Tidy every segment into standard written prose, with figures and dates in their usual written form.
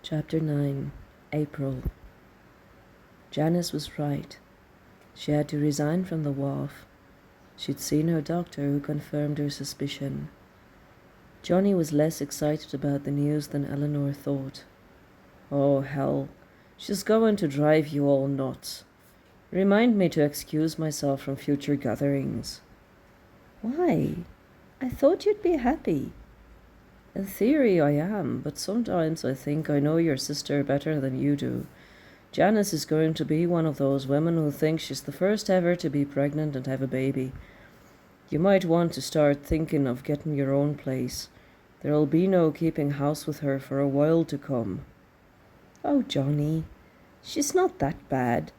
Chapter 9. April. Janice was right. She had to resign from the wharf. She'd seen her doctor, who confirmed her suspicion. Johnny was less excited about the news than Eleanor thought. "Oh, hell. She's going to drive you all nuts. Remind me to excuse myself from future gatherings." "Why? I thought you'd be happy." "In theory I am, but sometimes I think I know your sister better than you do. Janice is going to be one of those women who think she's the first ever to be pregnant and have a baby. You might want to start thinking of getting your own place. There'll be no keeping house with her for a while to come." "Oh, Johnny, she's not that bad.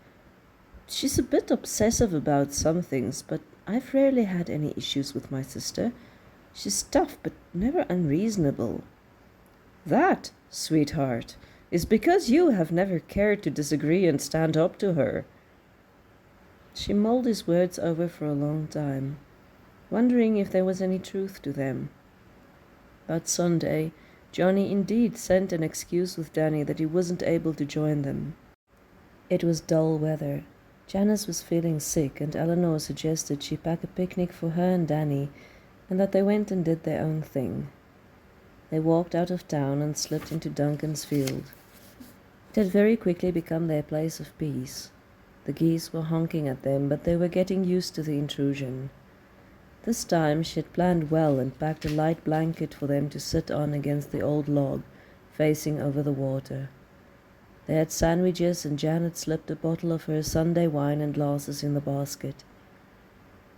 She's a bit obsessive about some things, but I've rarely had any issues with my sister. She's tough, but never unreasonable." "That, sweetheart, is because you have never cared to disagree and stand up to her." She mulled his words over for a long time, wondering if there was any truth to them. That Sunday, Johnny indeed sent an excuse with Danny that he wasn't able to join them. It was dull weather. Janice was feeling sick, and Eleanor suggested she pack a picnic for her and Danny, and that they went and did their own thing. They walked out of town and slipped into Duncan's field. It had very quickly become their place of peace. The geese were honking at them, but they were getting used to the intrusion. This time she had planned well and packed a light blanket for them to sit on against the old log, facing over the water. They had sandwiches, and Janet slipped a bottle of her Sunday wine and glasses in the basket.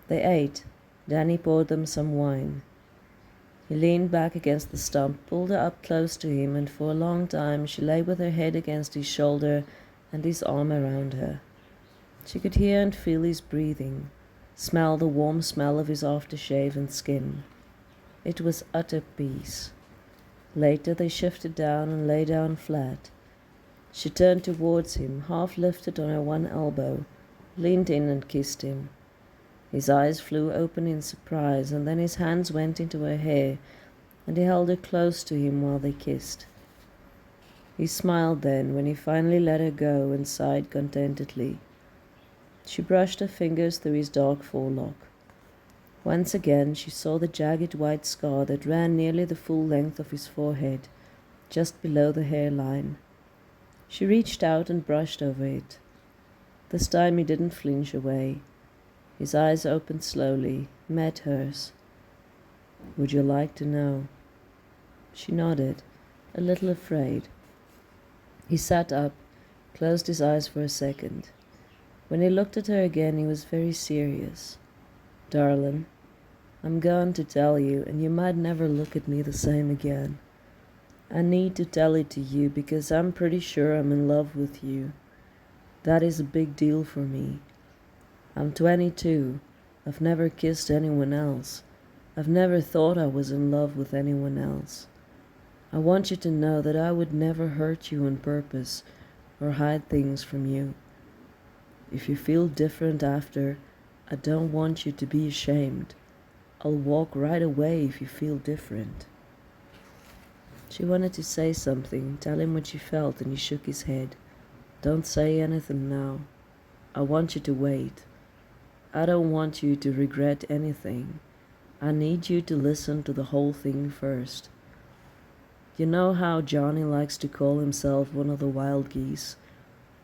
They ate. Danny poured them some wine. He leaned back against the stump, pulled her up close to him, and for a long time she lay with her head against his shoulder and his arm around her. She could hear and feel his breathing, smell the warm smell of his after-shaven skin. It was utter peace. Later they shifted down and lay down flat. She turned towards him, half lifted on her one elbow, leaned in and kissed him. His eyes flew open in surprise, and then his hands went into her hair, and he held her close to him while they kissed. He smiled then, when he finally let her go, and sighed contentedly. She brushed her fingers through his dark forelock. Once again she saw the jagged white scar that ran nearly the full length of his forehead, just below the hairline. She reached out and brushed over it. This time he didn't flinch away. His eyes opened slowly, met hers. "Would you like to know?" She nodded, a little afraid. He sat up, closed his eyes for a second. When he looked at her again, he was very serious. "Darling, I'm going to tell you, and you might never look at me the same again. I need to tell it to you because I'm pretty sure I'm in love with you. That is a big deal for me. I'm 22. I've never kissed anyone else. I've never thought I was in love with anyone else. I want you to know that I would never hurt you on purpose or hide things from you. If you feel different after, I don't want you to be ashamed. I'll walk right away if you feel different." She wanted to say something, tell him what she felt, and he shook his head. "Don't say anything now. I want you to wait. I don't want you to regret anything. I need you to listen to the whole thing first. You know how Johnny likes to call himself one of the wild geese,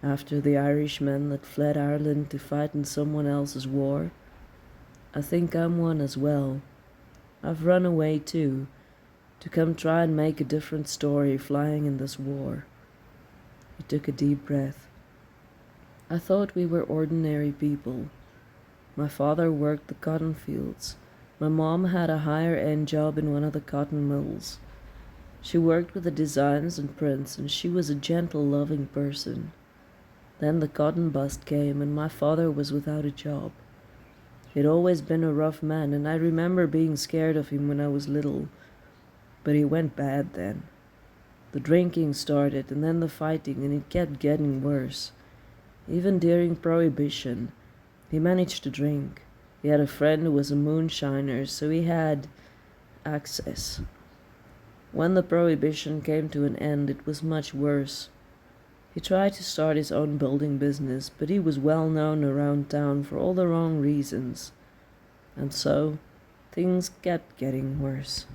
after the Irishmen that fled Ireland to fight in someone else's war? I think I'm one as well. I've run away too, to come try and make a different story flying in this war." He took a deep breath. "I thought we were ordinary people. My father worked the cotton fields. My mom had a higher-end job in one of the cotton mills. She worked with the designs and prints, and she was a gentle, loving person. Then the cotton bust came, and my father was without a job. He'd always been a rough man, and I remember being scared of him when I was little. But he went bad then. The drinking started, and then the fighting, and it kept getting worse. Even during Prohibition, he managed to drink. He had a friend who was a moonshiner, so he had access. When the prohibition came to an end, it was much worse. He tried to start his own building business, but he was well known around town for all the wrong reasons. And so, things kept getting worse.